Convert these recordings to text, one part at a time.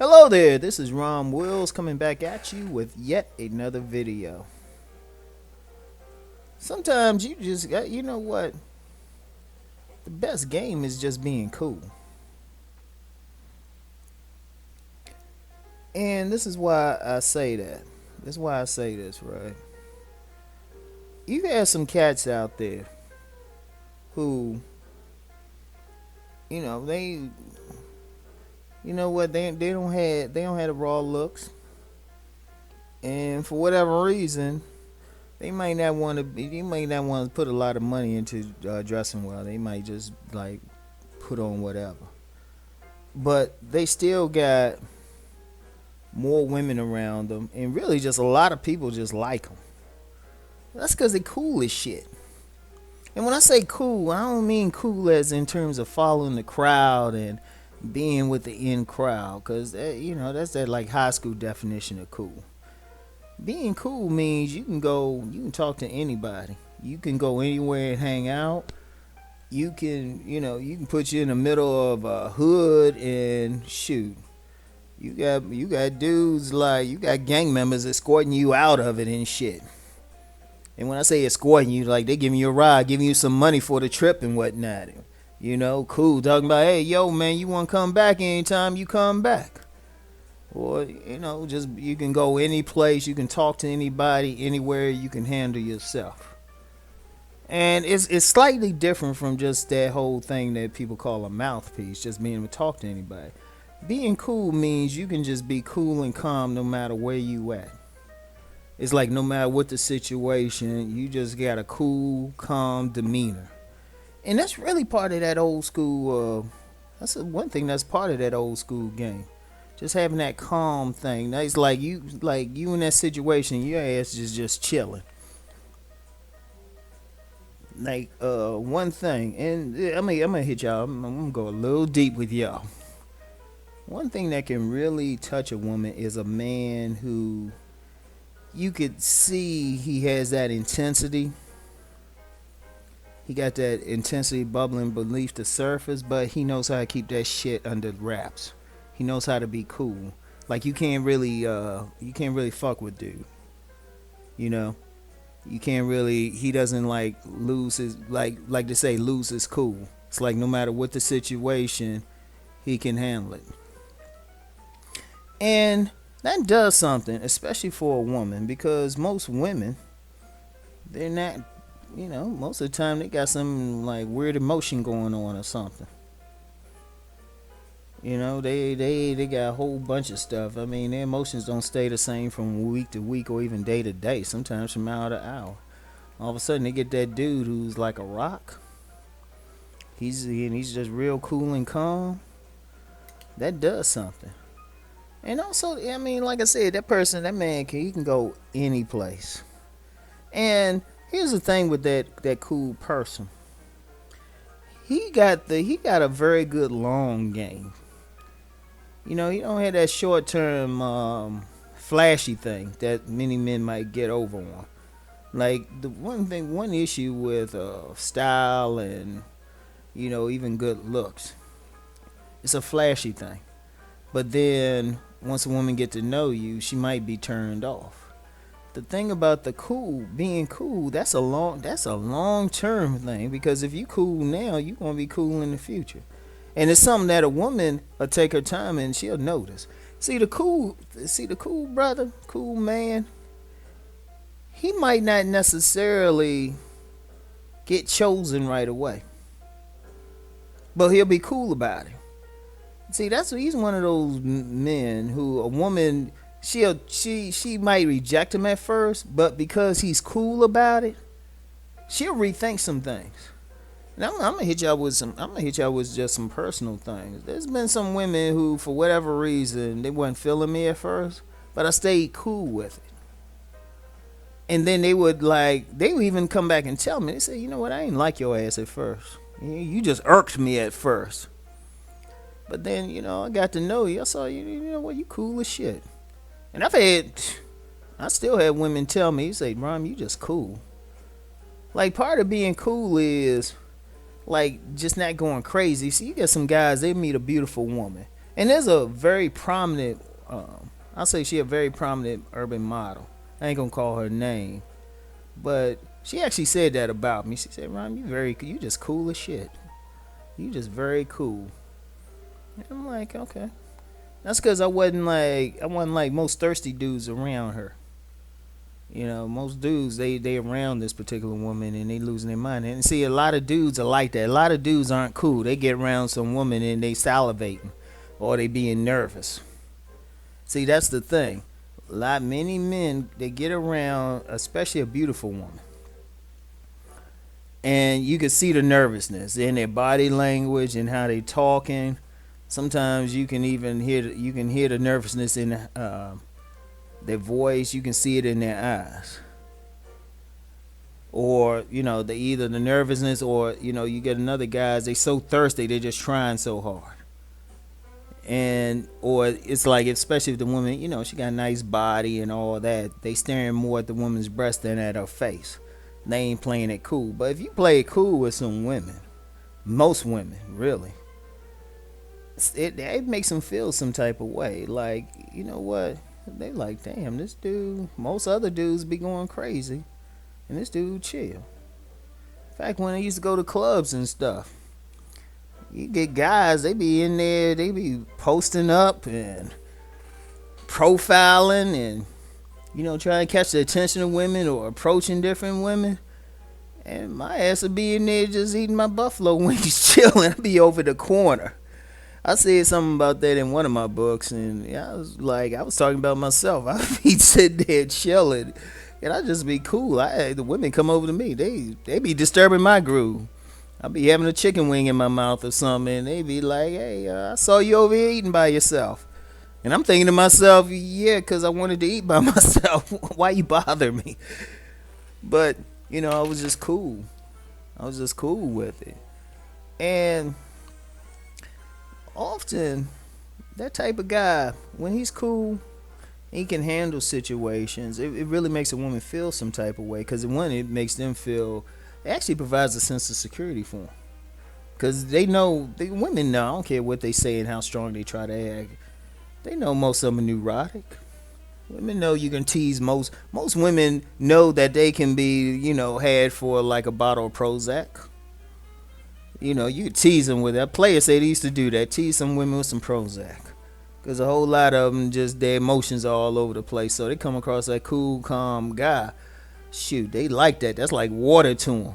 Hello there, this is Ron Wills coming back at you with yet another video. Sometimes you just got, you know what? The best game is just being cool. And this is why I say that. This is why I say this, right? You have some cats out there who, they they don't have the raw looks. And for whatever reason, they might not want to. They might not want to put a lot of money into dressing well. They might just like put on whatever. But they still got more women around them, and really just a lot of people just like them. That's because they cool as shit. And when I say cool, I don't mean cool as in terms of following the crowd and being with the in crowd, because that's that like high school definition of cool. Being cool means you can talk to anybody. You can go anywhere and hang out. You can put you in the middle of a hood and shoot. You got dudes like you got gang members escorting you out of it and shit. And when I say escorting you, like they giving you a ride, giving you some money for the trip and whatnot. Cool. Talking about, hey, yo, man, you want to come back anytime you come back. Or, just you can go any place, you can talk to anybody, anywhere, you can handle yourself. And it's slightly different from just that whole thing that people call a mouthpiece, just being able to talk to anybody. Being cool means you can just be cool and calm no matter where you at. It's like no matter what the situation, you just got a cool, calm demeanor. And that's really part of that old school, that's one thing that's part of that old school game. Just having that calm thing. That's like you in that situation, your ass is just chilling. Like one thing, and I'm gonna hit y'all. I'm gonna go a little deep with y'all. One thing that can really touch a woman is a man who you could see he has that intensity. He got that intensity bubbling beneath the surface, but he knows how to keep that shit under wraps. He knows how to be cool. Like you can't really fuck with dude. You know, you can't really. He doesn't like lose his like to say lose his cool. It's like no matter what the situation, he can handle it. And that does something, especially for a woman, because most women, they're not. Most of the time they got some like weird emotion going on or something. They got a whole bunch of stuff. I mean, their emotions don't stay the same from week to week or even day to day. Sometimes from hour to hour. All of a sudden, they get that dude who's like a rock. He's just real cool and calm. That does something. And also, I mean, like I said, that man he can go any place. And here's the thing with that cool person. He got a very good long game. He don't have that short term flashy thing that many men might get over on. Like the one issue with style and even good looks, it's a flashy thing. But then once a woman get to know you, she might be turned off. The thing about being cool, that's a long term thing, because if you cool now, you gonna be cool in the future. And it's something that a woman will take her time and she'll notice. See the cool brother, cool man, he might not necessarily get chosen right away. But he'll be cool about it. See, he's one of those men who a woman she might reject him at first, but because he's cool about it, she'll rethink some things. And I'm gonna hit y'all with just some personal things. There's been some women who, for whatever reason, they weren't feeling me at first, but I stayed cool with it. And then they would even come back and tell me, they say, you know what, I ain't like your ass at first. You just irked me at first. But then, I got to know you. I saw you know what, you cool as shit. And I still had women tell me, say, Ron, you just cool. Like, part of being cool is like just not going crazy. See, you get some guys, they meet a beautiful woman, And there's a very prominent, I'll say she a very prominent urban model. I ain't gonna call her name, but she actually said that about me. She said, "Ron, you just cool as shit. You just very cool." And I'm like, okay, that's because I wasn't like most thirsty dudes around her. You know, most dudes they around this particular woman and they losing their mind. And see, a lot of dudes are like that. A lot of dudes aren't cool. They get around some woman and they salivating, or they being nervous. See, that's the thing. Many men they get around, especially a beautiful woman, and you can see the nervousness in their body language and how they talking. Sometimes you can even hear the nervousness in their voice. You can see it in their eyes, or the either the nervousness, or you get another guys they so thirsty they just trying so hard. And or it's like, especially if the woman, she got a nice body and all that, they staring more at the woman's breast than at her face. They ain't playing it cool. But if you play it cool with some women, most women really, it makes them feel some type of way. Like, you know what, they like, damn, this dude, most other dudes be going crazy and this dude chill. In fact, when I used to go to clubs and stuff, you get guys, they be in there, they be posting up and profiling and trying to catch the attention of women or approaching different women. And my ass would be in there just eating my buffalo wings, chilling. I'd be over the corner. I said something about that in one of my books, and yeah, I was talking about myself. I'd be sitting there chilling, and I'd just be cool. The women come over to me, they be disturbing my groove. I'll be having a chicken wing in my mouth or something, and they be like, "Hey, I saw you over here eating by yourself." And I'm thinking to myself, "Yeah, 'cause I wanted to eat by myself. Why you bother me?" But I was just cool. I was just cool with it. And often, that type of guy, when he's cool, he can handle situations. It really makes a woman feel some type of way, because one, it makes them feel. It actually provides a sense of security for them, because they know, the women know. I don't care what they say and how strong they try to act. They know most of them are neurotic. Women know you can tease most. Most women know that they can be, had for like a bottle of Prozac. You could tease them with that. Players say they used to do that. Tease some women with some Prozac. Because a whole lot of them, just their emotions are all over the place. So they come across that cool, calm guy. Shoot, they like that. That's like water to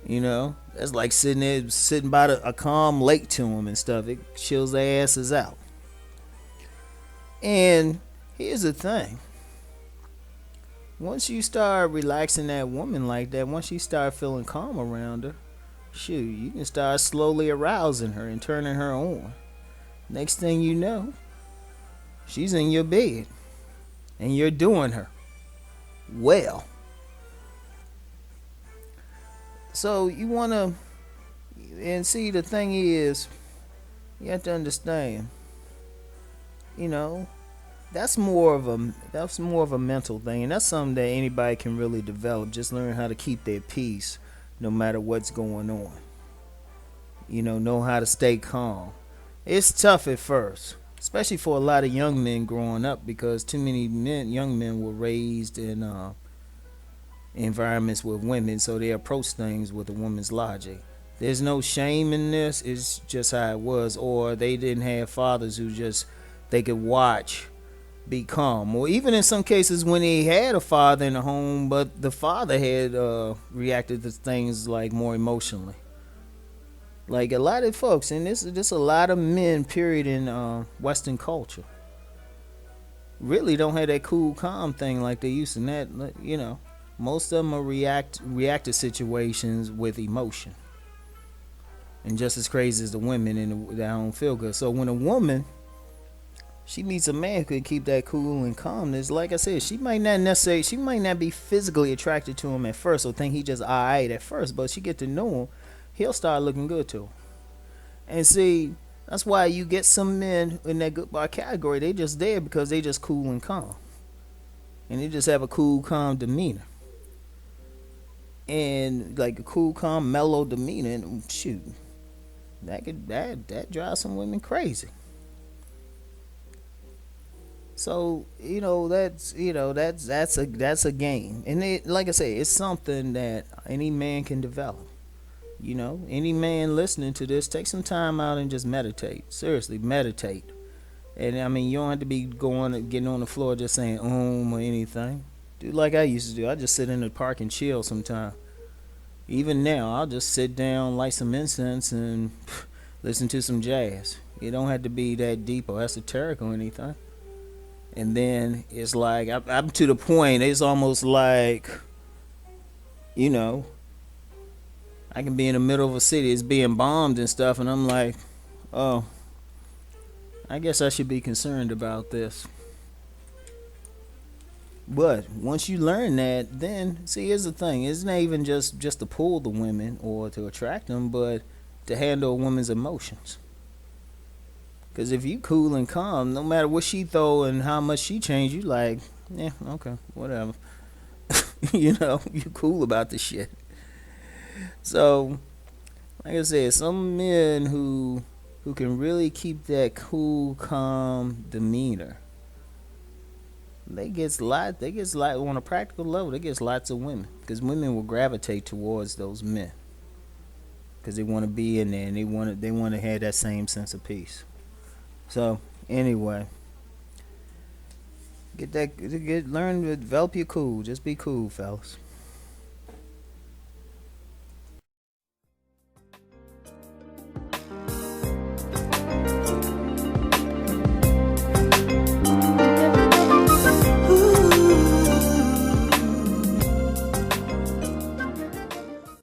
them. That's like sitting by a calm lake to them and stuff. It chills their asses out. And here's the thing. Once you start relaxing that woman like that, once you start feeling calm around her, shoot, you can start slowly arousing her and turning her on. Next thing you know, she's in your bed and you're doing her well. So you want to, and see, the thing is, you have to understand, you know, that's more of a mental thing, and that's something that anybody can really develop. Just learn how to keep their peace no matter what's going on. Know how to stay calm. It's tough at first, especially for a lot of young men growing up, because too many young men were raised in environments with women, so they approach things with a woman's logic. There's no shame in this. It's just how it was, or they didn't have fathers who just they could watch, be calm, or even in some cases when they had a father in the home, but the father had reacted to things like more emotionally. Like a lot of folks, and this a lot of men, period, in Western culture, really don't have that cool, calm thing like they used to. That most of them are react to situations with emotion, and just as crazy as the women in that don't feel good. So when a woman she meets a man who can keep that cool and calmness, like I said, she might not be physically attracted to him at first, or think he just alright at first, but she get to know him, he'll start looking good to her. And see, that's why you get some men in that goodbye category. They just there because they just cool and calm, and they just have a cool, calm demeanor, and like a cool, calm, mellow demeanor. And shoot, that drives some women crazy. So that's a game, and like I say, it's something that any man can develop. Any man listening to this, take some time out and just meditate. Seriously, meditate. And I mean, you don't have to be getting on the floor just saying or anything. Do like I used to do. I just sit in the park and chill sometime. Even now, I'll just sit down, light some incense, and listen to some jazz. It don't have to be that deep or esoteric or anything. And then it's like I'm to the point. It's almost like you know I can be in the middle of a city. It's being bombed and stuff, and I'm like, oh, I guess I should be concerned about this. But once you learn that, then see, here's the thing: it's not even just to pull the women or to attract them, but to handle a woman's emotions. Because if you cool and calm, no matter what she throw and how much she change, you like, yeah, okay, whatever. You cool about the shit. So, like I said, some men who can really keep that cool, calm demeanor, they gets on a practical level. They gets lots of women because women will gravitate towards those men because they want to be in there and they want to have that same sense of peace. So anyway, learn to develop your cool. Just be cool, fellas.